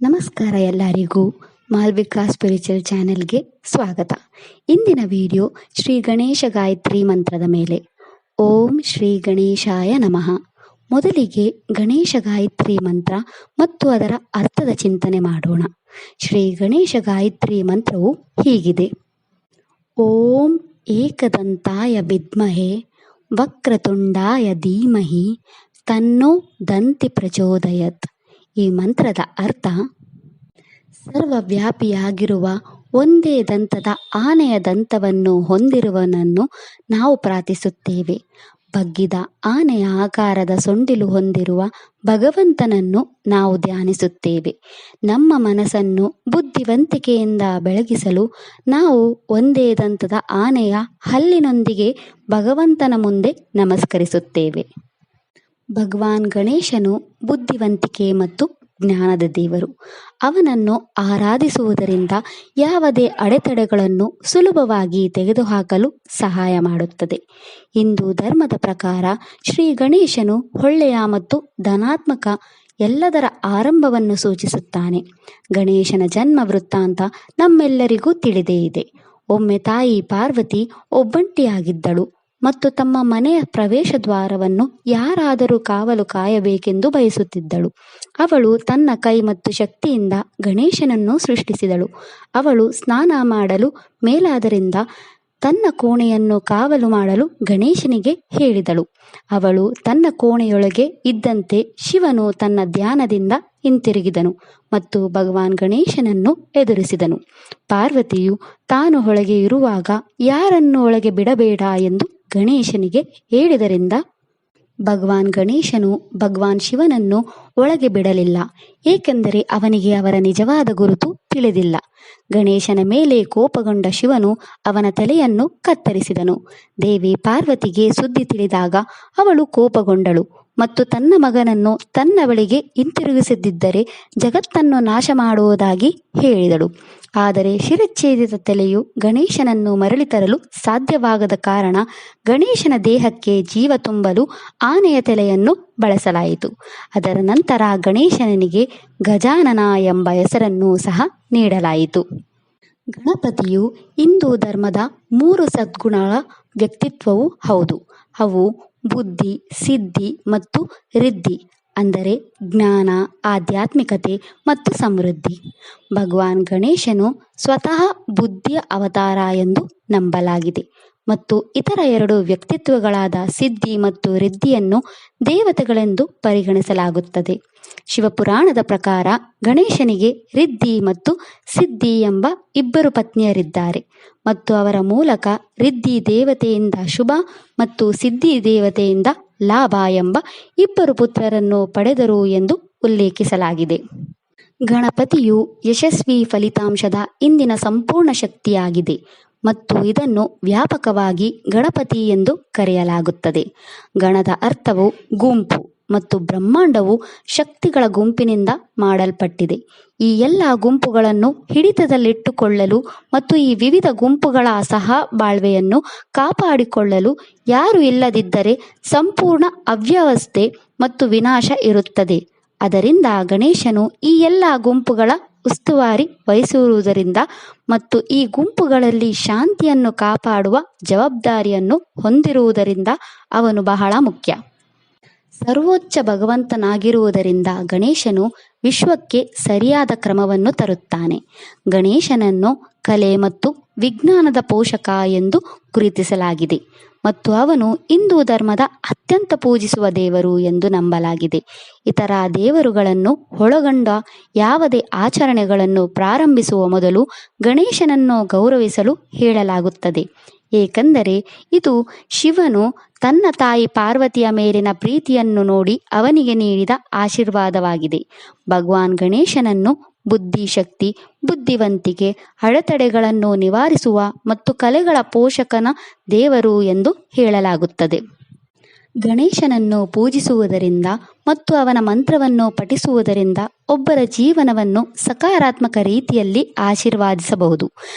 ನಮಸ್ಕಾರ ಎಲ್ಲರಿಗೂ. ಮಾಲ್ವಿಕಾ ಸ್ಪಿರಿಚುವಲ್ ಚಾನೆಲ್ಗೆ ಸ್ವಾಗತ. ಇಂದಿನ ವಿಡಿಯೋ ಶ್ರೀ ಗಣೇಶ ಗಾಯತ್ರಿ ಮಂತ್ರದ ಮೇಲೆ. ಓಂ ಶ್ರೀ ಗಣೇಶಾಯ ನಮಃ. ಮೊದಲಿಗೆ ಗಣೇಶ ಗಾಯತ್ರಿ ಮಂತ್ರ ಮತ್ತು ಅದರ ಅರ್ಥದ ಚಿಂತನೆ ಮಾಡೋಣ. ಶ್ರೀ ಗಣೇಶ ಗಾಯತ್ರಿ ಮಂತ್ರವು ಹೀಗಿದೆ: ಓಂ ಏಕದಂತಾಯ ವಿದ್ಮಹೆ ವಕ್ರತುಂಡಾಯ ಧೀಮಹಿ ತನ್ನೋ ದಂತಿ ಪ್ರಚೋದಯತ್. ಈ ಮಂತ್ರದ ಅರ್ಥ: ಸರ್ವವ್ಯಾಪಿಯಾಗಿರುವ ಒಂದೇ ದಂತದ ಆನೆಯ ದಂತವನ್ನು ಹೊಂದಿರುವನನ್ನು ನಾವು ಪ್ರಾರ್ಥಿಸುತ್ತೇವೆ. ಬಗ್ಗಿದ ಆನೆಯ ಆಕಾರದ ಸೊಂಡಿಲು ಹೊಂದಿರುವ ಭಗವಂತನನ್ನು ನಾವು ಧ್ಯಾನಿಸುತ್ತೇವೆ. ನಮ್ಮ ಮನಸ್ಸನ್ನು ಬುದ್ಧಿವಂತಿಕೆಯಿಂದ ಬೆಳಗಿಸಲು ನಾವು ಒಂದೇ ದಂತದ ಆನೆಯ ಹಲ್ಲಿನೊಂದಿಗೆ ಭಗವಂತನ ಮುಂದೆ ನಮಸ್ಕರಿಸುತ್ತೇವೆ. ಭಗವಾನ್ ಗಣೇಶನು ಬುದ್ಧಿವಂತಿಕೆ ಮತ್ತು ಜ್ಞಾನದ ದೇವರು. ಅವನನ್ನು ಆರಾಧಿಸುವುದರಿಂದ ಯಾವುದೇ ಅಡೆತಡೆಗಳನ್ನು ಸುಲಭವಾಗಿ ತೆಗೆದುಹಾಕಲು ಸಹಾಯ ಮಾಡುತ್ತದೆ. ಹಿಂದೂ ಧರ್ಮದ ಪ್ರಕಾರ ಶ್ರೀ ಗಣೇಶನು ಒಳ್ಳೆಯ ಮತ್ತು ಧನಾತ್ಮಕ ಎಲ್ಲದರ ಆರಂಭವನ್ನು ಸೂಚಿಸುತ್ತಾನೆ. ಗಣೇಶನ ಜನ್ಮ ವೃತ್ತಾಂತ ನಮ್ಮೆಲ್ಲರಿಗೂ ತಿಳಿದೇ ಇದೆ. ಒಮ್ಮೆ ತಾಯಿ ಪಾರ್ವತಿ ಒಬ್ಬಂಟಿಯಾಗಿದ್ದಳು ಮತ್ತು ತಮ್ಮ ಮನೆಯ ಪ್ರವೇಶ ದ್ವಾರವನ್ನು ಯಾರಾದರೂ ಕಾವಲು ಕಾಯಬೇಕೆಂದು ಬಯಸುತ್ತಿದ್ದಳು. ಅವಳು ತನ್ನ ಕೈ ಮತ್ತು ಶಕ್ತಿಯಿಂದ ಗಣೇಶನನ್ನು ಸೃಷ್ಟಿಸಿದಳು. ಅವಳು ಸ್ನಾನ ಮಾಡಲು ಮೇಲಾದ್ದರಿಂದ ತನ್ನ ಕೋಣೆಯನ್ನು ಕಾವಲು ಮಾಡಲು ಗಣೇಶನಿಗೆ ಹೇಳಿದಳು. ಅವಳು ತನ್ನ ಕೋಣೆಯೊಳಗೆ ಇದ್ದಂತೆ ಶಿವನು ತನ್ನ ಧ್ಯಾನದಿಂದ ಹಿಂತಿರುಗಿದನು ಮತ್ತು ಭಗವಾನ್ ಗಣೇಶನನ್ನು ಎದುರಿಸಿದನು. ಪಾರ್ವತಿಯು ತಾನು ಒಳಗೆ ಇರುವಾಗ ಯಾರನ್ನು ಒಳಗೆ ಬಿಡಬೇಡ ಎಂದು ಗಣೇಶನಿಗೆ ಹೇಳಿದರಿಂದ ಭಗವಾನ್ ಗಣೇಶನು ಭಗವಾನ್ ಶಿವನನ್ನು ಒಳಗೆ ಬಿಡಲಿಲ್ಲ, ಏಕೆಂದರೆ ಅವನಿಗೆ ಅವರ ನಿಜವಾದ ಗುರುತು ತಿಳಿದಿಲ್ಲ. ಗಣೇಶನ ಮೇಲೆ ಕೋಪಗೊಂಡ ಶಿವನು ಅವನ ತಲೆಯನ್ನು ಕತ್ತರಿಸಿದನು. ದೇವಿ ಪಾರ್ವತಿಗೆ ಸುದ್ದಿ ತಿಳಿದಾಗ ಅವಳು ಕೋಪಗೊಂಡಳು ಮತ್ತು ತನ್ನ ಮಗನನ್ನು ತನ್ನ ಬಳಿಗೆ ಹಿಂತಿರುಗಿಸದಿದ್ದರೆ ಜಗತ್ತನ್ನು ನಾಶ ಮಾಡುವುದಾಗಿ ಹೇಳಿದಳು. ಆದರೆ ಶಿರಚ್ಛೇದಿತ ತಲೆಯು ಗಣೇಶನನ್ನು ಮರಳಿ ತರಲು ಸಾಧ್ಯವಾಗದ ಕಾರಣ ಗಣೇಶನ ದೇಹಕ್ಕೆ ಜೀವ ತುಂಬಲು ಆನೆಯ ತಲೆಯನ್ನು ಬಳಸಲಾಯಿತು. ಅದರ ನಂತರ ಗಣೇಶನಿಗೆ ಗಜಾನನ ಎಂಬ ಹೆಸರನ್ನು ಸಹ ನೀಡಲಾಯಿತು. ಗಣಪತಿಯು ಹಿಂದೂ ಧರ್ಮದ 3 ಸದ್ಗುಣಗಳ ವ್ಯಕ್ತಿತ್ವವೂ ಹೌದು. ಅವು ಬುದ್ಧಿ, ಸಿದ್ಧಿ ಮತ್ತು ರಿದ್ಧಿ, ಅಂದರೆ ಜ್ಞಾನ, ಆಧ್ಯಾತ್ಮಿಕತೆ ಮತ್ತು ಸಮೃದ್ಧಿ. ಭಗವಾನ್ ಗಣೇಶನು ಸ್ವತಃ ಬುದ್ಧಿಯ ಅವತಾರ ಎಂದು ನಂಬಲಾಗಿದೆ ಮತ್ತು ಇತರ 2 ವ್ಯಕ್ತಿತ್ವಗಳಾದ ಸಿದ್ಧಿ ಮತ್ತು ರಿದ್ಧಿಯನ್ನು ದೇವತೆಗಳೆಂದು ಪರಿಗಣಿಸಲಾಗುತ್ತದೆ. ಶಿವಪುರಾಣದ ಪ್ರಕಾರ ಗಣೇಶನಿಗೆ ರಿದ್ಧಿ ಮತ್ತು ಸಿದ್ಧಿ ಎಂಬ 2 ಪತ್ನಿಯರಿದ್ದಾರೆ ಮತ್ತು ಅವರ ಮೂಲಕ ರಿದ್ಧಿ ದೇವತೆಯಿಂದ ಶುಭ ಮತ್ತು ಸಿದ್ಧಿ ದೇವತೆಯಿಂದ ಲಾಭ ಎಂಬ 2 ಪುತ್ರರನ್ನು ಪಡೆದರು ಎಂದು ಉಲ್ಲೇಖಿಸಲಾಗಿದೆ. ಗಣಪತಿಯು ಯಶಸ್ವಿ ಫಲಿತಾಂಶದ ಹಿಂದಿನ ಸಂಪೂರ್ಣ ಶಕ್ತಿಯಾಗಿದೆ ಮತ್ತು ಇದನ್ನು ವ್ಯಾಪಕವಾಗಿ ಗಣಪತಿ ಎಂದು ಕರೆಯಲಾಗುತ್ತದೆ. ಗಣದ ಅರ್ಥವು ಗುಂಪು ಮತ್ತು ಬ್ರಹ್ಮಾಂಡವು ಶಕ್ತಿಗಳ ಗುಂಪಿನಿಂದ ಮಾಡಲ್ಪಟ್ಟಿದೆ. ಈ ಎಲ್ಲ ಗುಂಪುಗಳನ್ನು ಹಿಡಿತದಲ್ಲಿಟ್ಟುಕೊಳ್ಳಲು ಮತ್ತು ಈ ವಿವಿಧ ಗುಂಪುಗಳ ಸಹ ಬಾಳ್ವೆಯನ್ನು ಕಾಪಾಡಿಕೊಳ್ಳಲು ಯಾರು ಇಲ್ಲದಿದ್ದರೆ ಸಂಪೂರ್ಣ ಅವ್ಯವಸ್ಥೆ ಮತ್ತು ವಿನಾಶ ಇರುತ್ತದೆ. ಅದರಿಂದ ಗಣೇಶನು ಈ ಎಲ್ಲ ಗುಂಪುಗಳ ಉಸ್ತುವಾರಿ ವಹಿಸುವುದರಿಂದ ಮತ್ತು ಈ ಗುಂಪುಗಳಲ್ಲಿ ಶಾಂತಿಯನ್ನು ಕಾಪಾಡುವ ಜವಾಬ್ದಾರಿಯನ್ನು ಹೊಂದಿರುವುದರಿಂದ ಅವನು ಬಹಳ ಮುಖ್ಯ. ಸರ್ವೋಚ್ಚ ಭಗವಂತನಾಗಿರುವುದರಿಂದ ಗಣೇಶನು ವಿಶ್ವಕ್ಕೆ ಸರಿಯಾದ ಕ್ರಮವನ್ನು ತರುತ್ತಾನೆ. ಗಣೇಶನನ್ನು ಕಲೆ ಮತ್ತು ವಿಜ್ಞಾನದ ಪೋಷಕ ಎಂದು ಗುರುತಿಸಲಾಗಿದೆ ಮತ್ತು ಅವನು ಹಿಂದೂ ಧರ್ಮದ ಅತ್ಯಂತ ಪೂಜಿಸುವ ದೇವರು ಎಂದು ನಂಬಲಾಗಿದೆ. ಇತರ ದೇವರುಗಳನ್ನು ಒಳಗೊಂಡ ಯಾವುದೇ ಆಚರಣೆಗಳನ್ನು ಪ್ರಾರಂಭಿಸುವ ಮೊದಲು ಗಣೇಶನನ್ನು ಗೌರವಿಸಲು ಹೇಳಲಾಗುತ್ತದೆ, ಏಕೆಂದರೆ ಇದು ಶಿವನು ತನ್ನ ತಾಯಿ ಪಾರ್ವತಿಯ ಮೇಲಿನ ಪ್ರೀತಿಯನ್ನು ನೋಡಿ ಅವನಿಗೆ ನೀಡಿದ ಆಶೀರ್ವಾದವಾಗಿದೆ. ಭಗವಾನ್ ಗಣೇಶನನ್ನು ಬುದ್ಧಿಶಕ್ತಿ, ಬುದ್ಧಿವಂತಿಕೆ, ಅಡೆತಡೆಗಳನ್ನು ನಿವಾರಿಸುವ ಮತ್ತು ಕಲೆಗಳ ಪೋಷಕನ ದೇವರು ಎಂದು ಹೇಳಲಾಗುತ್ತದೆ. ಗಣೇಶನನ್ನು ಪೂಜಿಸುವುದರಿಂದ ಮತ್ತು ಅವನ ಮಂತ್ರವನ್ನು ಪಠಿಸುವುದರಿಂದ ಒಬ್ಬರ ಜೀವನವನ್ನು ಸಕಾರಾತ್ಮಕ ರೀತಿಯಲ್ಲಿ ಆಶೀರ್ವಾದಿಸಬಹುದು.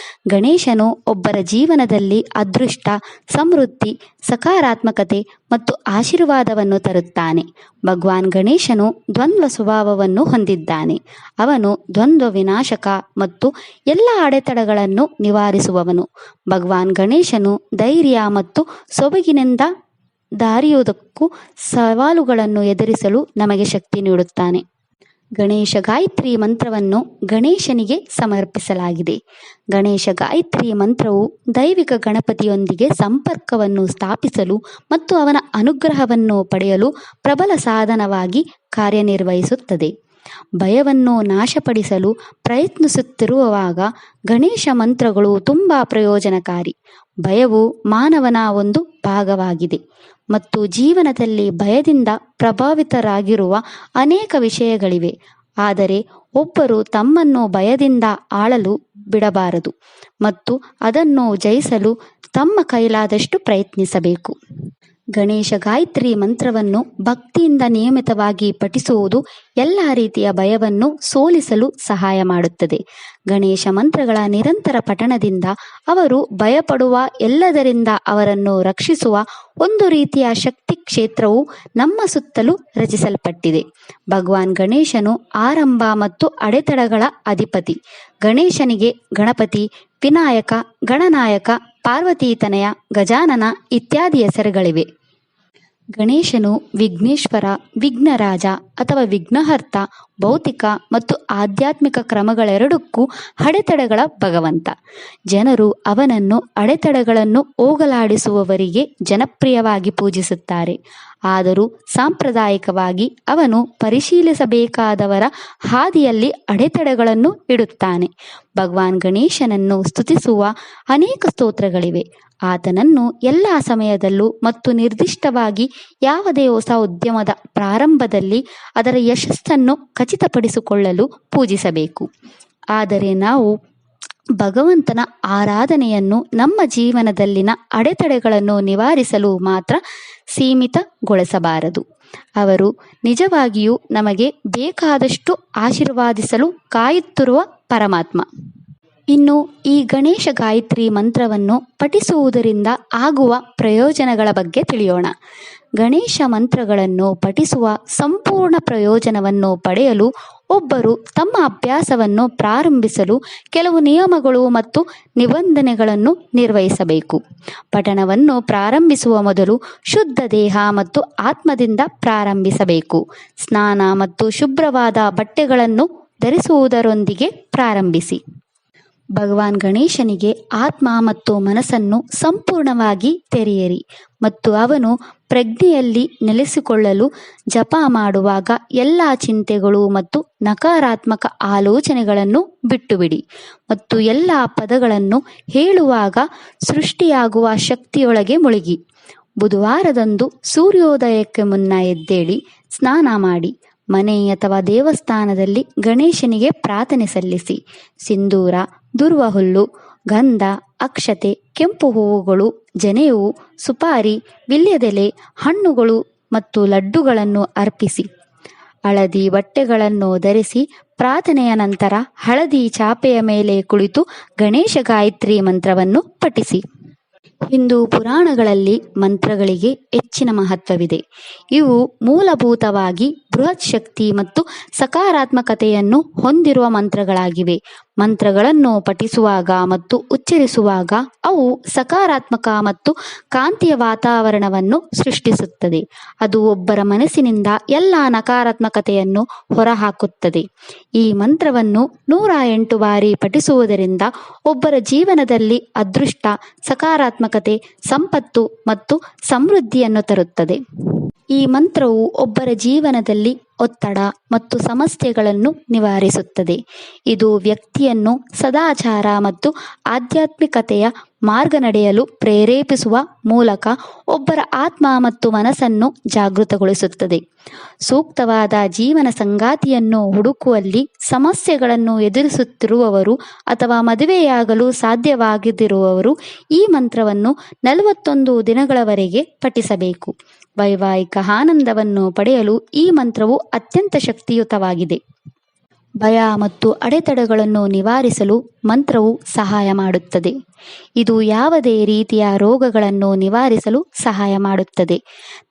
ಗಣೇಶನು ಒಬ್ಬರ ಜೀವನದಲ್ಲಿ ಅದೃಷ್ಟ, ಸಮೃದ್ಧಿ, ಸಕಾರಾತ್ಮಕತೆ ಮತ್ತು ಆಶೀರ್ವಾದವನ್ನು ತರುತ್ತಾನೆ. ಭಗವಾನ್ ಗಣೇಶನು ದ್ವಂದ್ವ ಸ್ವಭಾವವನ್ನು ಹೊಂದಿದ್ದಾನೆ. ಅವನು ದ್ವಂದ್ವ ವಿನಾಶಕ ಮತ್ತು ಎಲ್ಲ ಅಡೆತಡೆಗಳನ್ನು ನಿವಾರಿಸುವವನು. ಭಗವಾನ್ ಗಣೇಶನು ಧೈರ್ಯ ಮತ್ತು ಸೊಬಗಿನಿಂದ ದಾರಿಯುದ್ದಕ್ಕೂ ಸವಾಲುಗಳನ್ನು ಎದುರಿಸಲು ನಮಗೆ ಶಕ್ತಿ ನೀಡುತ್ತಾನೆ. ಗಣೇಶ ಗಾಯತ್ರಿ ಮಂತ್ರವನ್ನು ಗಣೇಶನಿಗೆ ಸಮರ್ಪಿಸಲಾಗಿದೆ. ಗಣೇಶ ಗಾಯತ್ರಿ ಮಂತ್ರವು ದೈವಿಕ ಗಣಪತಿಯೊಂದಿಗೆ ಸಂಪರ್ಕವನ್ನು ಸ್ಥಾಪಿಸಲು ಮತ್ತು ಅವನ ಅನುಗ್ರಹವನ್ನು ಪಡೆಯಲು ಪ್ರಬಲ ಸಾಧನವಾಗಿ ಕಾರ್ಯನಿರ್ವಹಿಸುತ್ತದೆ. ಭಯವನ್ನು ನಾಶಪಡಿಸಲು ಪ್ರಯತ್ನಿಸುತ್ತಿರುವಾಗ ಗಣೇಶ ಮಂತ್ರಗಳು ತುಂಬ ಪ್ರಯೋಜನಕಾರಿ. ಭಯವು ಮಾನವನ ಒಂದು ಭಾಗವಾಗಿದೆ ಮತ್ತು ಜೀವನದಲ್ಲಿ ಭಯದಿಂದ ಪ್ರಭಾವಿತರಾಗಿರುವ ಅನೇಕ ವಿಷಯಗಳಿವೆ. ಆದರೆ ಒಬ್ಬರು ತಮ್ಮನ್ನು ಭಯದಿಂದ ಆಳಲು ಬಿಡಬಾರದು ಮತ್ತು ಅದನ್ನು ಜಯಿಸಲು ತಮ್ಮ ಕೈಲಾದಷ್ಟು ಪ್ರಯತ್ನಿಸಬೇಕು. ಗಣೇಶ ಗಾಯತ್ರಿ ಮಂತ್ರವನ್ನು ಭಕ್ತಿಯಿಂದ ನಿಯಮಿತವಾಗಿ ಪಠಿಸುವುದು ಎಲ್ಲ ರೀತಿಯ ಭಯವನ್ನು ಸೋಲಿಸಲು ಸಹಾಯ ಮಾಡುತ್ತದೆ. ಗಣೇಶ ಮಂತ್ರಗಳ ನಿರಂತರ ಪಠಣದಿಂದ ಅವರು ಭಯಪಡುವ ಎಲ್ಲದರಿಂದ ಅವರನ್ನು ರಕ್ಷಿಸುವ ಒಂದು ರೀತಿಯ ಶಕ್ತಿ ಕ್ಷೇತ್ರವು ನಮ್ಮ ಸುತ್ತಲೂ ರಚಿಸಲ್ಪಟ್ಟಿದೆ. ಭಗವಾನ್ ಗಣೇಶನು ಆರಂಭ ಮತ್ತು ಅಡೆತಡೆಗಳ ಅಧಿಪತಿ. ಗಣೇಶನಿಗೆ ಗಣಪತಿ, ವಿನಾಯಕ, ಗಣನಾಯಕ, ಪಾರ್ವತೀತನಯ, ಗಜಾನನ ಇತ್ಯಾದಿ ಹೆಸರುಗಳಿವೆ. ಗಣೇಶನು ವಿಘ್ನೇಶ್ವರ, ವಿಘ್ನರಾಜ ಅಥವಾ ವಿಘ್ನಹರ್ತ, ಭೌತಿಕ ಮತ್ತು ಆಧ್ಯಾತ್ಮಿಕ ಕ್ರಮಗಳೆರಡಕ್ಕೂ ಅಡೆತಡೆಗಳ ಭಗವಂತ. ಜನರು ಅವನನ್ನು ಅಡೆತಡೆಗಳನ್ನು ಹೋಗಲಾಡಿಸುವವರಿಗೆ ಜನಪ್ರಿಯವಾಗಿ ಪೂಜಿಸುತ್ತಾರೆ. ಆದರೂ ಸಾಂಪ್ರದಾಯಿಕವಾಗಿ ಅವನು ಪರಿಶೀಲಿಸಬೇಕಾದವರ ಹಾದಿಯಲ್ಲಿ ಅಡೆತಡೆಗಳನ್ನು ಇಡುತ್ತಾನೆ. ಭಗವಾನ್ ಗಣೇಶನನ್ನು ಸ್ತುತಿಸುವ ಅನೇಕ ಸ್ತೋತ್ರಗಳಿವೆ. ಆತನನ್ನು ಎಲ್ಲ ಸಮಯದಲ್ಲೂ ಮತ್ತು ನಿರ್ದಿಷ್ಟವಾಗಿ ಯಾವುದೇ ಹೊಸ ಉದ್ಯಮದ ಪ್ರಾರಂಭದಲ್ಲಿ ಅದರ ಯಶಸ್ಸನ್ನು ಖಚಿತಪಡಿಸಿಕೊಳ್ಳಲು ಪೂಜಿಸಬೇಕು. ಆದರೆ ನಾವು ಭಗವಂತನ ಆರಾಧನೆಯನ್ನು ನಮ್ಮ ಜೀವನದಲ್ಲಿನ ಅಡೆತಡೆಗಳನ್ನು ನಿವಾರಿಸಲು ಮಾತ್ರ ಸೀಮಿತಗೊಳಿಸಬಾರದು. ಅವರು ನಿಜವಾಗಿಯೂ ನಮಗೆ ಬೇಕಾದಷ್ಟು ಆಶೀರ್ವಾದಿಸಲು ಕಾಯುತ್ತಿರುವ ಪರಮಾತ್ಮ. ಇನ್ನು ಈ ಗಣೇಶ ಗಾಯತ್ರಿ ಮಂತ್ರವನ್ನು ಪಠಿಸುವುದರಿಂದ ಆಗುವ ಪ್ರಯೋಜನಗಳ ಬಗ್ಗೆ ತಿಳಿಯೋಣ. ಗಣೇಶ ಮಂತ್ರಗಳನ್ನು ಪಠಿಸುವ ಸಂಪೂರ್ಣ ಪ್ರಯೋಜನವನ್ನು ಪಡೆಯಲು ಒಬ್ಬರು ತಮ್ಮ ಅಭ್ಯಾಸವನ್ನು ಪ್ರಾರಂಭಿಸಲು ಕೆಲವು ನಿಯಮಗಳು ಮತ್ತು ನಿಬಂಧನೆಗಳನ್ನು ನಿರ್ವಹಿಸಬೇಕು. ಪಠಣವನ್ನು ಪ್ರಾರಂಭಿಸುವ ಮೊದಲು ಶುದ್ಧ ದೇಹ ಮತ್ತು ಆತ್ಮದಿಂದ ಪ್ರಾರಂಭಿಸಬೇಕು. ಸ್ನಾನ ಮತ್ತು ಶುಭ್ರವಾದ ಬಟ್ಟೆಗಳನ್ನು ಧರಿಸುವುದರೊಂದಿಗೆ ಪ್ರಾರಂಭಿಸಿ. ಭಗವಾನ್ ಗಣೇಶನಿಗೆ ಆತ್ಮ ಮತ್ತು ಮನಸ್ಸನ್ನು ಸಂಪೂರ್ಣವಾಗಿ ತೆರೆಯಿರಿ ಮತ್ತು ಅವನು ಪ್ರಜ್ಞೆಯಲ್ಲಿ ನೆಲೆಸಿಕೊಳ್ಳಲು ಜಪ ಮಾಡುವಾಗ ಎಲ್ಲ ಚಿಂತೆಗಳು ಮತ್ತು ನಕಾರಾತ್ಮಕ ಆಲೋಚನೆಗಳನ್ನು ಬಿಟ್ಟುಬಿಡಿ ಮತ್ತು ಎಲ್ಲ ಪದಗಳನ್ನು ಹೇಳುವಾಗ ಸೃಷ್ಟಿಯಾಗುವ ಶಕ್ತಿಯೊಳಗೆ ಮುಳುಗಿ. ಬುಧವಾರದಂದು ಸೂರ್ಯೋದಯಕ್ಕೆ ಮುನ್ನ ಎದ್ದೇಳಿ ಸ್ನಾನ ಮಾಡಿ ಮನೆ ಅಥವಾ ದೇವಸ್ಥಾನದಲ್ಲಿ ಗಣೇಶನಿಗೆ ಪ್ರಾರ್ಥನೆ ಸಲ್ಲಿಸಿ. ಸಿಂಧೂರ, ದುರ್ವ ಹುಲ್ಲು, ಗಂಧ, ಅಕ್ಷತೆ, ಕೆಂಪು ಹೂವುಗಳು, ಜನೆಯು, ಸುಪಾರಿ, ವಿಲ್ಯದೆಲೆ, ಹಣ್ಣುಗಳು ಮತ್ತು ಲಡ್ಡುಗಳನ್ನು ಅರ್ಪಿಸಿ. ಹಳದಿ ಬಟ್ಟೆಗಳನ್ನು ಧರಿಸಿ ಪ್ರಾರ್ಥನೆಯ ನಂತರ ಹಳದಿ ಚಾಪೆಯ ಮೇಲೆ ಕುಳಿತು ಗಣೇಶ ಗಾಯತ್ರಿ ಮಂತ್ರವನ್ನು ಪಠಿಸಿ. ಹಿಂದೂ ಪುರಾಣಗಳಲ್ಲಿ ಮಂತ್ರಗಳಿಗೆ ಹೆಚ್ಚಿನ ಮಹತ್ವವಿದೆ. ಇವು ಮೂಲಭೂತವಾಗಿ ಬೃಹತ್ ಶಕ್ತಿ ಮತ್ತು ಸಕಾರಾತ್ಮಕತೆಯನ್ನು ಹೊಂದಿರುವ ಮಂತ್ರಗಳಾಗಿವೆ. ಮಂತ್ರಗಳನ್ನು ಪಠಿಸುವಾಗ ಮತ್ತು ಉಚ್ಚರಿಸುವಾಗ ಅವು ಸಕಾರಾತ್ಮಕ ಮತ್ತು ಕಾಂತಿಯ ವಾತಾವರಣವನ್ನು ಸೃಷ್ಟಿಸುತ್ತದೆ. ಅದು ಒಬ್ಬರ ಮನಸ್ಸಿನಿಂದ ಎಲ್ಲ ನಕಾರಾತ್ಮಕತೆಯನ್ನು ಹೊರಹಾಕುತ್ತದೆ. ಈ ಮಂತ್ರವನ್ನು 108 ಬಾರಿ ಪಠಿಸುವುದರಿಂದ ಒಬ್ಬರ ಜೀವನದಲ್ಲಿ ಅದೃಷ್ಟ, ಸಕಾರಾತ್ಮಕತೆ, ಸಂಪತ್ತು ಮತ್ತು ಸಮೃದ್ಧಿಯನ್ನು ತರುತ್ತದೆ. ಈ ಮಂತ್ರವು ಒಬ್ಬರ ಜೀವನದಲ್ಲಿ ಒತ್ತಡ ಮತ್ತು ಸಮಸ್ಯೆಗಳನ್ನು ನಿವಾರಿಸುತ್ತದೆ. ಇದು ವ್ಯಕ್ತಿಯನ್ನು ಸದಾಚಾರ ಮತ್ತು ಆಧ್ಯಾತ್ಮಿಕತೆಯ ಮಾರ್ಗ ನಡೆಯಲು ಪ್ರೇರೇಪಿಸುವ ಮೂಲಕ ಒಬ್ಬರ ಆತ್ಮ ಮತ್ತು ಮನಸ್ಸನ್ನು ಜಾಗೃತಗೊಳಿಸುತ್ತದೆ. ಸೂಕ್ತವಾದ ಜೀವನ ಸಂಗಾತಿಯನ್ನು ಹುಡುಕುವಲ್ಲಿ ಸಮಸ್ಯೆಗಳನ್ನು ಎದುರಿಸುತ್ತಿರುವವರು ಅಥವಾ ಮದುವೆಯಾಗಲು ಸಾಧ್ಯವಾಗದಿರುವವರು ಈ ಮಂತ್ರವನ್ನು 41 ದಿನಗಳವರೆಗೆ ಪಠಿಸಬೇಕು. ವೈವಾಹಿಕ ಆನಂದವನ್ನು ಪಡೆಯಲು ಈ ಮಂತ್ರವು ಅತ್ಯಂತ ಶಕ್ತಿಯುತವಾಗಿದೆ. ಭಯ ಮತ್ತು ಅಡೆತಡೆಗಳನ್ನು ನಿವಾರಿಸಲು ಮಂತ್ರವು ಸಹಾಯ ಮಾಡುತ್ತದೆ. ಇದು ಯಾವುದೇ ರೀತಿಯ ರೋಗಗಳನ್ನು ನಿವಾರಿಸಲು ಸಹಾಯ ಮಾಡುತ್ತದೆ.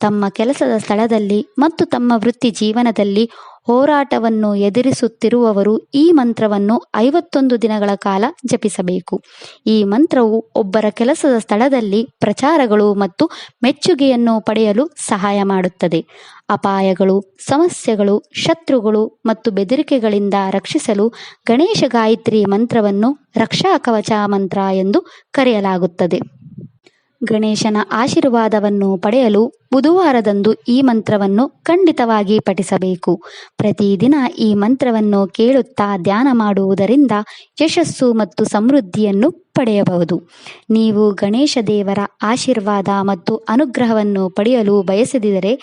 ತಮ್ಮ ಕೆಲಸದ ಸ್ಥಳದಲ್ಲಿ ಮತ್ತು ತಮ್ಮ ವೃತ್ತಿ ಜೀವನದಲ್ಲಿ ಹೋರಾಟವನ್ನು ಎದುರಿಸುತ್ತಿರುವವರು ಈ ಮಂತ್ರವನ್ನು 51 ದಿನಗಳ ಕಾಲ ಜಪಿಸಬೇಕು. ಈ ಮಂತ್ರವು ಒಬ್ಬರ ಕೆಲಸದ ಸ್ಥಳದಲ್ಲಿ ಪ್ರಚಾರಗಳು ಮತ್ತು ಮೆಚ್ಚುಗೆಯನ್ನು ಪಡೆಯಲು ಸಹಾಯ ಮಾಡುತ್ತದೆ. ಅಪಾಯಗಳು, ಸಮಸ್ಯೆಗಳು, ಶತ್ರುಗಳು ಮತ್ತು ಬೆದರಿಕೆಗಳಿಂದ ರಕ್ಷಿಸಲು ಗಣೇಶ ಗಾಯತ್ರಿ ಮಂತ್ರವನ್ನು ರಕ್ಷಾ ಕವಚ ಮಂತ್ರ ಎಂದು ಕರೆಯಲಾಗುತ್ತದೆ. ಗಣೇಶನ ಆಶೀರ್ವಾದವನ್ನು ಪಡೆಯಲು ಬುಧವಾರದಂದು ಈ ಮಂತ್ರವನ್ನು ಖಂಡಿತವಾಗಿ ಪಠಿಸಬೇಕು. ಪ್ರತಿದಿನ ಈ ಮಂತ್ರವನ್ನು ಕೇಳುತ್ತಾ ಧ್ಯಾನ ಮಾಡುವುದರಿಂದ ಯಶಸ್ಸು ಮತ್ತು ಸಮೃದ್ಧಿಯನ್ನು ಪಡೆಯಬಹುದು. ನೀವು ಗಣೇಶ ದೇವರ ಆಶೀರ್ವಾದ ಮತ್ತು ಅನುಗ್ರಹವನ್ನು ಪಡೆಯಲು ಬಯಸಿದರೆ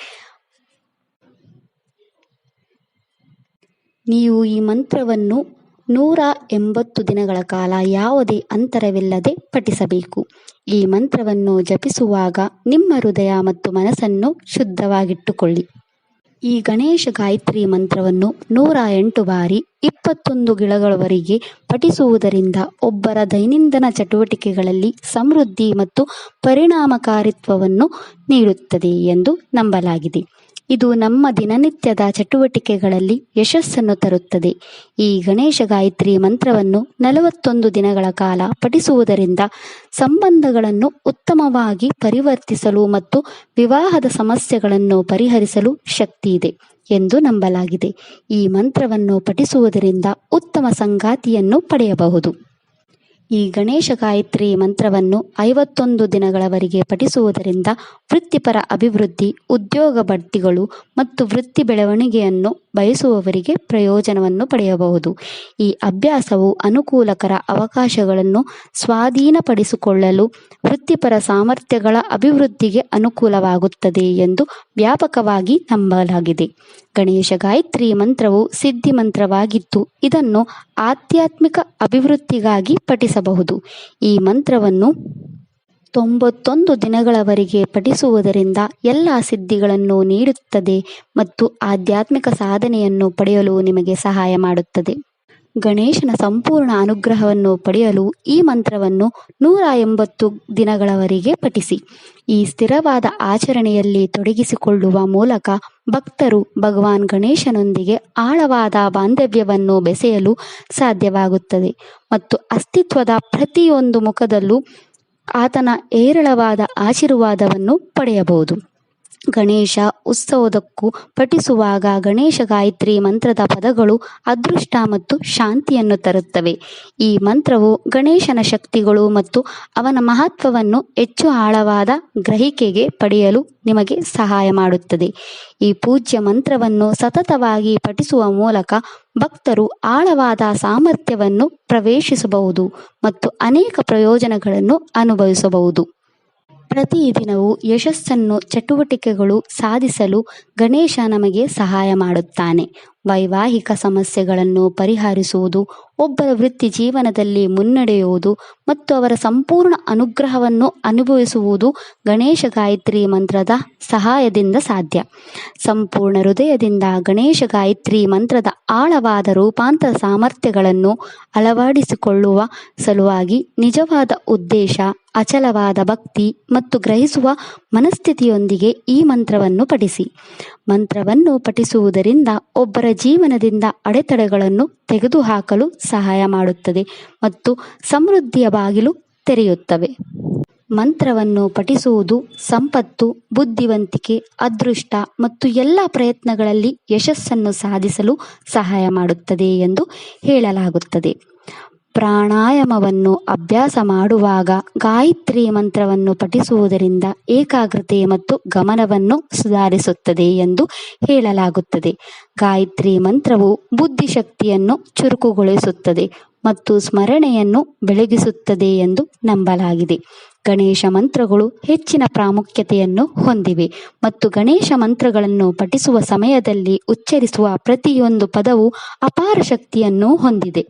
ನೀವು ಈ ಮಂತ್ರವನ್ನು 180 ದಿನಗಳ ಕಾಲ ಯಾವುದೇ ಅಂತರವಿಲ್ಲದೆ ಪಠಿಸಬೇಕು. ಈ ಮಂತ್ರವನ್ನು ಜಪಿಸುವಾಗ ನಿಮ್ಮ ಹೃದಯ ಮತ್ತು ಮನಸ್ಸನ್ನು ಶುದ್ಧವಾಗಿಟ್ಟುಕೊಳ್ಳಿ. ಈ ಗಣೇಶ ಗಾಯತ್ರಿ ಮಂತ್ರವನ್ನು 108 ಬಾರಿ 21 ಗಿಳಗಳವರೆಗೆ ಪಠಿಸುವುದರಿಂದ ಒಬ್ಬರ ದೈನಂದಿನ ಚಟುವಟಿಕೆಗಳಲ್ಲಿ ಸಮೃದ್ಧಿ ಮತ್ತು ಪರಿಣಾಮಕಾರಿತ್ವವನ್ನು ನೀಡುತ್ತದೆ ಎಂದು ನಂಬಲಾಗಿದೆ. ಇದು ನಮ್ಮ ದಿನನಿತ್ಯದ ಚಟುವಟಿಕೆಗಳಲ್ಲಿ ಯಶಸ್ಸನ್ನು ತರುತ್ತದೆ. ಈ ಗಣೇಶ ಗಾಯತ್ರಿ ಮಂತ್ರವನ್ನು 41 ದಿನಗಳ ಕಾಲ ಪಠಿಸುವುದರಿಂದ ಸಂಬಂಧಗಳನ್ನು ಉತ್ತಮವಾಗಿ ಪರಿವರ್ತಿಸಲು ಮತ್ತು ವಿವಾಹದ ಸಮಸ್ಯೆಗಳನ್ನು ಪರಿಹರಿಸಲು ಶಕ್ತಿಯಿದೆ ಎಂದು ನಂಬಲಾಗಿದೆ. ಈ ಮಂತ್ರವನ್ನು ಪಠಿಸುವುದರಿಂದ ಉತ್ತಮ ಸಂಗಾತಿಯನ್ನು ಪಡೆಯಬಹುದು. ಈ ಗಣೇಶ ಗಾಯತ್ರಿ ಮಂತ್ರವನ್ನು 51 ದಿನಗಳವರೆಗೆ ಪಠಿಸುವುದರಿಂದ ವೃತ್ತಿಪರ ಅಭಿವೃದ್ಧಿ, ಉದ್ಯೋಗ ಬಡ್ತಿಗಳು ಮತ್ತು ವೃತ್ತಿ ಬೆಳವಣಿಗೆಯನ್ನು ಬಯಸುವವರಿಗೆ ಪ್ರಯೋಜನವನ್ನು ಪಡೆಯಬಹುದು. ಈ ಅಭ್ಯಾಸವು ಅನುಕೂಲಕರ ಅವಕಾಶಗಳನ್ನು ಸ್ವಾಧೀನಪಡಿಸಿಕೊಳ್ಳಲು, ವೃತ್ತಿಪರ ಸಾಮರ್ಥ್ಯಗಳ ಅಭಿವೃದ್ಧಿಗೆ ಅನುಕೂಲವಾಗುತ್ತದೆ ಎಂದು ವ್ಯಾಪಕವಾಗಿ ನಂಬಲಾಗಿದೆ. ಗಣೇಶ ಗಾಯತ್ರಿ ಮಂತ್ರವು ಸಿದ್ಧಿ ಮಂತ್ರವಾಗಿದ್ದು ಇದನ್ನು ಆಧ್ಯಾತ್ಮಿಕ ಅಭಿವೃದ್ಧಿಗಾಗಿ ಪಠಿಸಬಹುದು. ಈ ಮಂತ್ರವನ್ನು 91 ದಿನಗಳವರೆಗೆ ಪಠಿಸುವುದರಿಂದ ಎಲ್ಲ ಸಿದ್ಧಿಗಳನ್ನು ನೀಡುತ್ತದೆ ಮತ್ತು ಆಧ್ಯಾತ್ಮಿಕ ಸಾಧನೆಯನ್ನು ಪಡೆಯಲು ನಿಮಗೆ ಸಹಾಯ ಮಾಡುತ್ತದೆ. ಗಣೇಶನ ಸಂಪೂರ್ಣ ಅನುಗ್ರಹವನ್ನು ಪಡೆಯಲು ಈ ಮಂತ್ರವನ್ನು 180 ದಿನಗಳವರೆಗೆ ಪಠಿಸಿ. ಈ ಸ್ಥಿರವಾದ ಆಚರಣೆಯಲ್ಲಿ ತೊಡಗಿಸಿಕೊಳ್ಳುವ ಮೂಲಕ ಭಕ್ತರು ಭಗವಾನ್ ಗಣೇಶನೊಂದಿಗೆ ಆಳವಾದ ಬಾಂಧವ್ಯವನ್ನು ಬೆಸೆಯಲು ಸಾಧ್ಯವಾಗುತ್ತದೆ ಮತ್ತು ಅಸ್ತಿತ್ವದ ಪ್ರತಿಯೊಂದು ಮುಖದಲ್ಲೂ ಆತನ ಹೇರಳವಾದ ಆಶೀರ್ವಾದವನ್ನು ಪಡೆಯಬಹುದು. ಗಣೇಶ ಉತ್ಸವದಕ್ಕೂ ಪಠಿಸುವಾಗ ಗಣೇಶ ಗಾಯತ್ರಿ ಮಂತ್ರದ ಪದಗಳು ಅದೃಷ್ಟ ಮತ್ತು ಶಾಂತಿಯನ್ನು ತರುತ್ತವೆ. ಈ ಮಂತ್ರವು ಗಣೇಶನ ಶಕ್ತಿಗಳು ಮತ್ತು ಅವನ ಮಹತ್ವವನ್ನು ಹೆಚ್ಚು ಆಳವಾದ ಗ್ರಹಿಕೆಗೆ ಪಡೆಯಲು ನಿಮಗೆ ಸಹಾಯ ಮಾಡುತ್ತದೆ. ಈ ಪೂಜ್ಯ ಮಂತ್ರವನ್ನು ಸತತವಾಗಿ ಪಠಿಸುವ ಮೂಲಕ ಭಕ್ತರು ಆಳವಾದ ಸಾಮರ್ಥ್ಯವನ್ನು ಪ್ರವೇಶಿಸಬಹುದು ಮತ್ತು ಅನೇಕ ಪ್ರಯೋಜನಗಳನ್ನು ಅನುಭವಿಸಬಹುದು. ಪ್ರತಿದಿನವೂ ಯಶಸ್ಸನ್ನು ಚಟುವಟಿಕೆಗಳು ಸಾಧಿಸಲು ಗಣೇಶ ನಮಗೆ ಸಹಾಯ ಮಾಡುತ್ತಾನೆ. ವೈವಾಹಿಕ ಸಮಸ್ಯೆಗಳನ್ನು ಪರಿಹರಿಸುವುದು, ಒಬ್ಬರ ವೃತ್ತಿ ಜೀವನದಲ್ಲಿ ಮುನ್ನಡೆಯುವುದು ಮತ್ತು ಅವರ ಸಂಪೂರ್ಣ ಅನುಗ್ರಹವನ್ನು ಅನುಭವಿಸುವುದು ಗಣೇಶ ಗಾಯತ್ರಿ ಮಂತ್ರದ ಸಹಾಯದಿಂದ ಸಾಧ್ಯ. ಸಂಪೂರ್ಣ ಹೃದಯದಿಂದ ಗಣೇಶ ಗಾಯತ್ರಿ ಮಂತ್ರದ ಆಳವಾದ ರೂಪಾಂತರ ಸಾಮರ್ಥ್ಯಗಳನ್ನು ಅಳವಡಿಸಿಕೊಳ್ಳುವ ಸಲುವಾಗಿ ನಿಜವಾದ ಉದ್ದೇಶ, ಅಚಲವಾದ ಭಕ್ತಿ ಮತ್ತು ಗ್ರಹಿಸುವ ಮನಸ್ಥಿತಿಯೊಂದಿಗೆ ಈ ಮಂತ್ರವನ್ನು ಪಠಿಸಿ. ಮಂತ್ರವನ್ನು ಪಠಿಸುವುದರಿಂದ ಒಬ್ಬರ ಜೀವನದಿಂದ ಅಡೆತಡೆಗಳನ್ನು ತೆಗೆದುಹಾಕಲು ಸಹಾಯ ಮಾಡುತ್ತದೆ ಮತ್ತು ಸಮೃದ್ಧಿಯ ಬಾಗಿಲು ತೆರೆಯುತ್ತವೆ. ಮಂತ್ರವನ್ನು ಪಠಿಸುವುದು ಸಂಪತ್ತು, ಬುದ್ಧಿವಂತಿಕೆ, ಅದೃಷ್ಟ ಮತ್ತು ಎಲ್ಲ ಪ್ರಯತ್ನಗಳಲ್ಲಿ ಯಶಸ್ಸನ್ನು ಸಾಧಿಸಲು ಸಹಾಯ ಮಾಡುತ್ತದೆ ಎಂದು ಹೇಳಲಾಗುತ್ತದೆ. ಪ್ರಾಣಾಯಾಮವನ್ನು ಅಭ್ಯಾಸ ಮಾಡುವಾಗ ಗಾಯತ್ರಿ ಮಂತ್ರವನ್ನು ಪಠಿಸುವುದರಿಂದ ಏಕಾಗ್ರತೆ ಮತ್ತು ಗಮನವನ್ನು ಸುಧಾರಿಸುತ್ತದೆ ಎಂದು ಹೇಳಲಾಗುತ್ತದೆ. ಗಾಯತ್ರಿ ಮಂತ್ರವು ಬುದ್ಧಿಶಕ್ತಿಯನ್ನು ಚುರುಕುಗೊಳಿಸುತ್ತದೆ ಮತ್ತು ಸ್ಮರಣೆಯನ್ನು ಬೆಳಗಿಸುತ್ತದೆ ಎಂದು ನಂಬಲಾಗಿದೆ. ಗಣೇಶ ಮಂತ್ರಗಳು ಹೆಚ್ಚಿನ ಪ್ರಾಮುಖ್ಯತೆಯನ್ನು ಹೊಂದಿವೆ ಮತ್ತು ಗಣೇಶ ಮಂತ್ರಗಳನ್ನು ಪಠಿಸುವ ಸಮಯದಲ್ಲಿ ಉಚ್ಚರಿಸುವ ಪ್ರತಿಯೊಂದು ಪದವು ಅಪಾರ ಶಕ್ತಿಯನ್ನು ಹೊಂದಿದೆ.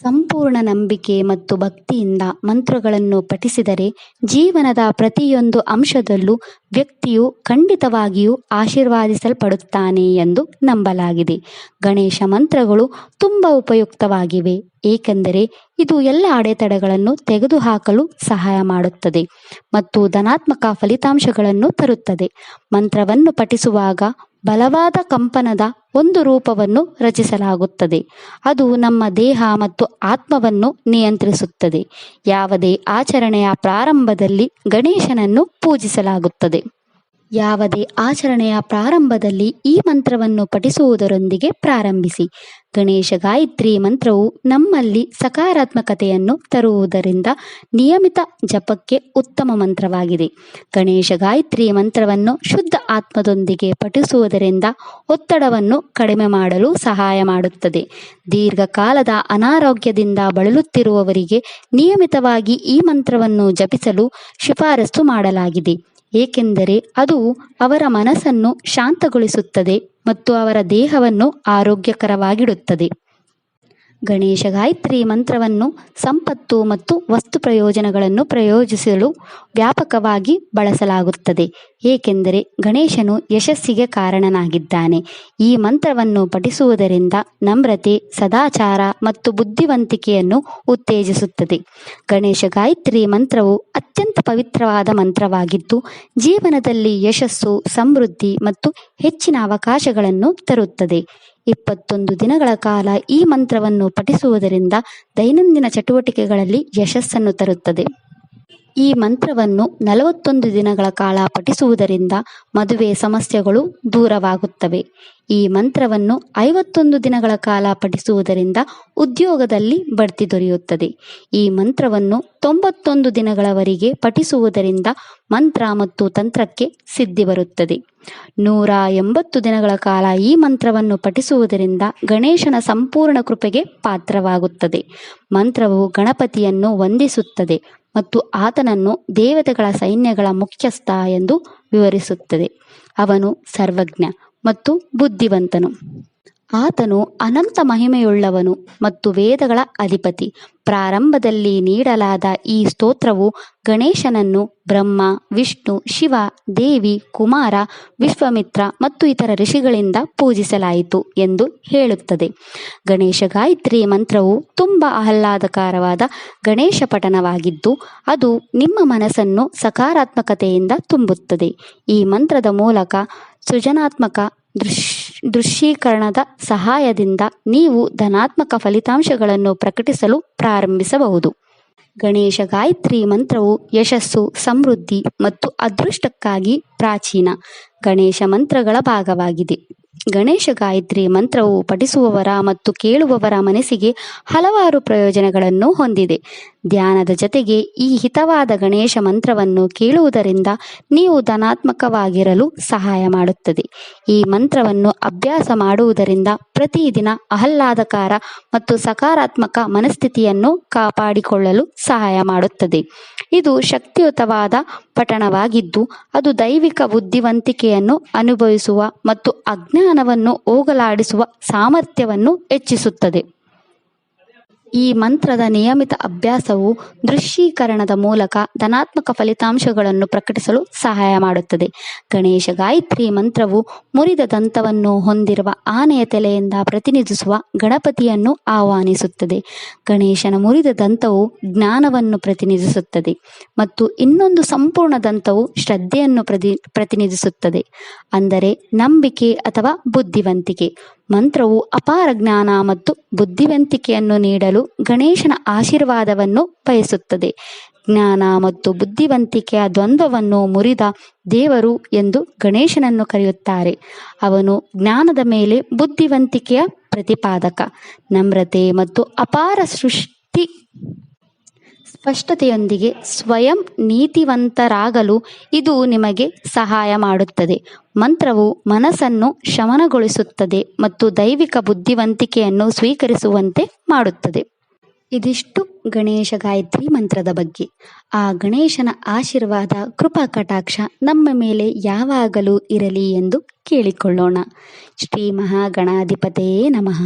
ಸಂಪೂರ್ಣ ನಂಬಿಕೆ ಮತ್ತು ಭಕ್ತಿಯಿಂದ ಮಂತ್ರಗಳನ್ನು ಪಠಿಸಿದರೆ ಜೀವನದ ಪ್ರತಿಯೊಂದು ಅಂಶದಲ್ಲೂ ವ್ಯಕ್ತಿಯು ಖಂಡಿತವಾಗಿಯೂ ಆಶೀರ್ವಾದಿಸಲ್ಪಡುತ್ತಾನೆ ಎಂದು ನಂಬಲಾಗಿದೆ. ಗಣೇಶ ಮಂತ್ರಗಳು ತುಂಬ ಉಪಯುಕ್ತವಾಗಿವೆ, ಏಕೆಂದರೆ ಇದು ಎಲ್ಲ ಅಡೆತಡೆಗಳನ್ನು ತೆಗೆದುಹಾಕಲು ಸಹಾಯ ಮಾಡುತ್ತದೆ ಮತ್ತು ಧನಾತ್ಮಕ ಫಲಿತಾಂಶಗಳನ್ನು ತರುತ್ತದೆ. ಮಂತ್ರವನ್ನು ಪಠಿಸುವಾಗ ಬಲವಾದ ಕಂಪನದ ಒಂದು ರೂಪವನ್ನು ರಚಿಸಲಾಗುತ್ತದೆ. ಅದು ನಮ್ಮ ದೇಹ ಮತ್ತು ಆತ್ಮವನ್ನು ನಿಯಂತ್ರಿಸುತ್ತದೆ. ಯಾವುದೇ ಆಚರಣೆಯ ಪ್ರಾರಂಭದಲ್ಲಿ ಗಣೇಶನನ್ನು ಪೂಜಿಸಲಾಗುತ್ತದೆ. ಈ ಮಂತ್ರವನ್ನು ಪಠಿಸುವುದರೊಂದಿಗೆ ಪ್ರಾರಂಭಿಸಿ. ಗಣೇಶ ಗಾಯತ್ರಿ ಮಂತ್ರವು ನಮ್ಮಲ್ಲಿ ಸಕಾರಾತ್ಮಕತೆಯನ್ನು ತರುವುದರಿಂದ ನಿಯಮಿತ ಜಪಕ್ಕೆ ಉತ್ತಮ ಮಂತ್ರವಾಗಿದೆ. ಗಣೇಶ ಗಾಯತ್ರಿ ಮಂತ್ರವನ್ನು ಶುದ್ಧ ಆತ್ಮದೊಂದಿಗೆ ಪಠಿಸುವುದರಿಂದ ಒತ್ತಡವನ್ನು ಕಡಿಮೆ ಮಾಡಲು ಸಹಾಯ ಮಾಡುತ್ತದೆ. ದೀರ್ಘಕಾಲದ ಅನಾರೋಗ್ಯದಿಂದ ಬಳಲುತ್ತಿರುವವರಿಗೆ ನಿಯಮಿತವಾಗಿ ಈ ಮಂತ್ರವನ್ನು ಜಪಿಸಲು ಶಿಫಾರಸು ಮಾಡಲಾಗಿದೆ, ಏಕೆಂದರೆ ಅದು ಅವರ ಮನಸ್ಸನ್ನು ಶಾಂತಗೊಳಿಸುತ್ತದೆ ಮತ್ತು ಅವರ ದೇಹವನ್ನು ಆರೋಗ್ಯಕರವಾಗಿಡುತ್ತದೆ. ಗಣೇಶ ಗಾಯತ್ರಿ ಮಂತ್ರವನ್ನು ಸಂಪತ್ತು ಮತ್ತು ವಸ್ತು ಪ್ರಯೋಜನಗಳನ್ನು ಪ್ರಯೋಜಿಸಲು ವ್ಯಾಪಕವಾಗಿ ಬಳಸಲಾಗುತ್ತದೆ, ಏಕೆಂದರೆ ಗಣೇಶನು ಯಶಸ್ಸಿಗೆ ಕಾರಣನಾಗಿದ್ದಾನೆ. ಈ ಮಂತ್ರವನ್ನು ಪಠಿಸುವುದರಿಂದ ನಮ್ರತೆ, ಸದಾಚಾರ ಮತ್ತು ಬುದ್ಧಿವಂತಿಕೆಯನ್ನು ಉತ್ತೇಜಿಸುತ್ತದೆ. ಗಣೇಶ ಗಾಯತ್ರಿ ಮಂತ್ರವು ಅತ್ಯಂತ ಪವಿತ್ರವಾದ ಮಂತ್ರವಾಗಿದ್ದು, ಜೀವನದಲ್ಲಿ ಯಶಸ್ಸು, ಸಮೃದ್ಧಿ ಮತ್ತು ಹೆಚ್ಚಿನ ಅವಕಾಶಗಳನ್ನು ತರುತ್ತದೆ. 21 ದಿನಗಳ ಕಾಲ ಈ ಮಂತ್ರವನ್ನು ಪಠಿಸುವುದರಿಂದ ದೈನಂದಿನ ಚಟುವಟಿಕೆಗಳಲ್ಲಿ ಯಶಸ್ಸನ್ನು ತರುತ್ತದೆ. ಈ ಮಂತ್ರವನ್ನು 41 ದಿನಗಳ ಕಾಲ ಪಠಿಸುವುದರಿಂದ ಮದುವೆ ಸಮಸ್ಯೆಗಳು ದೂರವಾಗುತ್ತವೆ. ಈ ಮಂತ್ರವನ್ನು 51 ದಿನಗಳ ಕಾಲ ಪಠಿಸುವುದರಿಂದ ಉದ್ಯೋಗದಲ್ಲಿ ಬಡ್ತಿ ದೊರೆಯುತ್ತದೆ. ಈ ಮಂತ್ರವನ್ನು 91 ದಿನಗಳವರೆಗೆ ಪಠಿಸುವುದರಿಂದ ಮಂತ್ರ ಮತ್ತು ತಂತ್ರಕ್ಕೆ ಸಿದ್ಧಿ ಬರುತ್ತದೆ. 180 ದಿನಗಳ ಕಾಲ ಈ ಮಂತ್ರವನ್ನು ಪಠಿಸುವುದರಿಂದ ಗಣೇಶನ ಸಂಪೂರ್ಣ ಕೃಪೆಗೆ ಪಾತ್ರವಾಗುತ್ತದೆ. ಮಂತ್ರವು ಗಣಪತಿಯನ್ನು ವಂದಿಸುತ್ತದೆ ಮತ್ತು ಆತನನ್ನು ದೇವತೆಗಳ ಸೈನ್ಯಗಳ ಮುಖ್ಯಸ್ಥ ಎಂದು ವಿವರಿಸುತ್ತದೆ. ಅವನು ಸರ್ವಜ್ಞ ಮತ್ತು ಬುದ್ಧಿವಂತನು. ಆತನು ಅನಂತ ಮಹಿಮೆಯುಳ್ಳವನು ಮತ್ತು ವೇದಗಳ ಅಧಿಪತಿ. ಪ್ರಾರಂಭದಲ್ಲಿ ನೀಡಲಾದ ಈ ಸ್ತೋತ್ರವು ಗಣೇಶನನ್ನು ಬ್ರಹ್ಮ, ವಿಷ್ಣು, ಶಿವ, ದೇವಿ, ಕುಮಾರ, ವಿಶ್ವಾಮಿತ್ರ ಮತ್ತು ಇತರ ಋಷಿಗಳಿಂದ ಪೂಜಿಸಲಾಯಿತು ಎಂದು ಹೇಳುತ್ತದೆ. ಗಣೇಶ ಗಾಯತ್ರಿ ಮಂತ್ರವು ತುಂಬ ಆಹ್ಲಾದಕರವಾದ ಗಣೇಶ ಪಠಣವಾಗಿದ್ದು, ಅದು ನಿಮ್ಮ ಮನಸ್ಸನ್ನು ಸಕಾರಾತ್ಮಕತೆಯಿಂದ ತುಂಬುತ್ತದೆ. ಈ ಮಂತ್ರದ ಮೂಲಕ ಸೃಜನಾತ್ಮಕ ದೃಶ್ಯೀಕರಣದ ಸಹಾಯದಿಂದ ನೀವು ಧನಾತ್ಮಕ ಫಲಿತಾಂಶಗಳನ್ನು ಪ್ರಕಟಿಸಲು ಪ್ರಾರಂಭಿಸಬಹುದು. ಗಣೇಶ ಗಾಯತ್ರಿ ಮಂತ್ರವು ಯಶಸ್ಸು, ಸಮೃದ್ಧಿ ಮತ್ತು ಅದೃಷ್ಟಕ್ಕಾಗಿ ಪ್ರಾಚೀನ ಗಣೇಶ ಮಂತ್ರಗಳ ಭಾಗವಾಗಿದೆ. ಗಣೇಶ ಗಾಯತ್ರಿ ಮಂತ್ರವು ಪಠಿಸುವವರ ಮತ್ತು ಕೇಳುವವರ ಮನಸ್ಸಿಗೆ ಹಲವಾರು ಪ್ರಯೋಜನಗಳನ್ನು ಹೊಂದಿದೆ. ಧ್ಯಾನದ ಜೊತೆಗೆ ಈ ಹಿತವಾದ ಗಣೇಶ ಮಂತ್ರವನ್ನು ಕೇಳುವುದರಿಂದ ನೀವು ಧನಾತ್ಮಕವಾಗಿರಲು ಸಹಾಯ ಮಾಡುತ್ತದೆ. ಈ ಮಂತ್ರವನ್ನು ಅಭ್ಯಾಸ ಮಾಡುವುದರಿಂದ ಪ್ರತಿದಿನ ಆಹ್ಲಾದಕರ ಮತ್ತು ಸಕಾರಾತ್ಮಕ ಮನಸ್ಥಿತಿಯನ್ನು ಕಾಪಾಡಿಕೊಳ್ಳಲು ಸಹಾಯ ಮಾಡುತ್ತದೆ. ಇದು ಶಕ್ತಿಯುತವಾದ ಪಠಣವಾಗಿದ್ದು, ಅದು ದೈವಿಕ ಬುದ್ಧಿವಂತಿಕೆಯನ್ನು ಅನುಭವಿಸುವ ಮತ್ತು ಅಜ್ಞಾನವನ್ನು ಹೋಗಲಾಡಿಸುವ ಸಾಮರ್ಥ್ಯವನ್ನು ಹೆಚ್ಚಿಸುತ್ತದೆ. ಈ ಮಂತ್ರದ ನಿಯಮಿತ ಅಭ್ಯಾಸವು ದೃಶ್ಯೀಕರಣದ ಮೂಲಕ ಧನಾತ್ಮಕ ಫಲಿತಾಂಶಗಳನ್ನು ಪ್ರಕಟಿಸಲು ಸಹಾಯ ಮಾಡುತ್ತದೆ. ಗಣೇಶ ಗಾಯತ್ರಿ ಮಂತ್ರವು ಮುರಿದ ದಂತವನ್ನು ಹೊಂದಿರುವ ಆನೆಯ ತಲೆಯಿಂದ ಪ್ರತಿನಿಧಿಸುವ ಗಣಪತಿಯನ್ನು ಆಹ್ವಾನಿಸುತ್ತದೆ. ಗಣೇಶನ ಮುರಿದ ದಂತವು ಜ್ಞಾನವನ್ನು ಪ್ರತಿನಿಧಿಸುತ್ತದೆ ಮತ್ತು ಇನ್ನೊಂದು ಸಂಪೂರ್ಣ ದಂತವು ಶ್ರದ್ಧೆಯನ್ನು ಪ್ರತಿನಿಧಿಸುತ್ತದೆ, ಅಂದರೆ ನಂಬಿಕೆ ಅಥವಾ ಬುದ್ಧಿವಂತಿಕೆ. ಮಂತ್ರವು ಅಪಾರ ಜ್ಞಾನ ಮತ್ತು ಬುದ್ಧಿವಂತಿಕೆಯನ್ನು ನೀಡಲು ಗಣೇಶನ ಆಶೀರ್ವಾದವನ್ನು ಬಯಸುತ್ತದೆ. ಜ್ಞಾನ ಮತ್ತು ಬುದ್ಧಿವಂತಿಕೆಯ ದ್ವಂದ್ವವನ್ನು ಮುರಿದ ದೇವರು ಎಂದು ಗಣೇಶನನ್ನು ಕರೆಯುತ್ತಾರೆ. ಅವನು ಜ್ಞಾನದ ಮೇಲೆ ಬುದ್ಧಿವಂತಿಕೆಯ ಪ್ರತಿಪಾದಕ. ನಮ್ರತೆ ಮತ್ತು ಅಪಾರ ಸ್ಪಷ್ಟತೆಯೊಂದಿಗೆ ಸ್ವಯಂ ನೀತಿವಂತರಾಗಲು ಇದು ನಿಮಗೆ ಸಹಾಯ ಮಾಡುತ್ತದೆ. ಮಂತ್ರವು ಮನಸ್ಸನ್ನು ಶಮನಗೊಳಿಸುತ್ತದೆ ಮತ್ತು ದೈವಿಕ ಬುದ್ಧಿವಂತಿಕೆಯನ್ನು ಸ್ವೀಕರಿಸುವಂತೆ ಮಾಡುತ್ತದೆ. ಇದಿಷ್ಟು ಗಣೇಶ ಗಾಯತ್ರಿ ಮಂತ್ರದ ಬಗ್ಗೆ. ಆ ಗಣೇಶನ ಆಶೀರ್ವಾದ ಕೃಪಾ ಕಟಾಕ್ಷ ನಮ್ಮ ಮೇಲೆ ಯಾವಾಗಲೂ ಇರಲಿ ಎಂದು ಕೇಳಿಕೊಳ್ಳೋಣ. ಶ್ರೀ ಮಹಾಗಣಾಧಿಪತಯೇ ನಮಃ.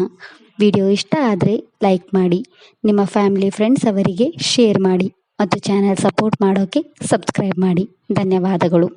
ವಿಡಿಯೋ ಇಷ್ಟ ಆದರೆ ಲೈಕ್ ಮಾಡಿ, ನಿಮ್ಮ ಫ್ಯಾಮಿಲಿ ಫ್ರೆಂಡ್ಸ್ ಅವರಿಗೆ ಶೇರ್ ಮಾಡಿ ಮತ್ತು ಚಾನೆಲ್ ಸಪೋರ್ಟ್ ಮಾಡೋಕ್ಕೆ ಸಬ್ಸ್ಕ್ರೈಬ್ ಮಾಡಿ. ಧನ್ಯವಾದಗಳು.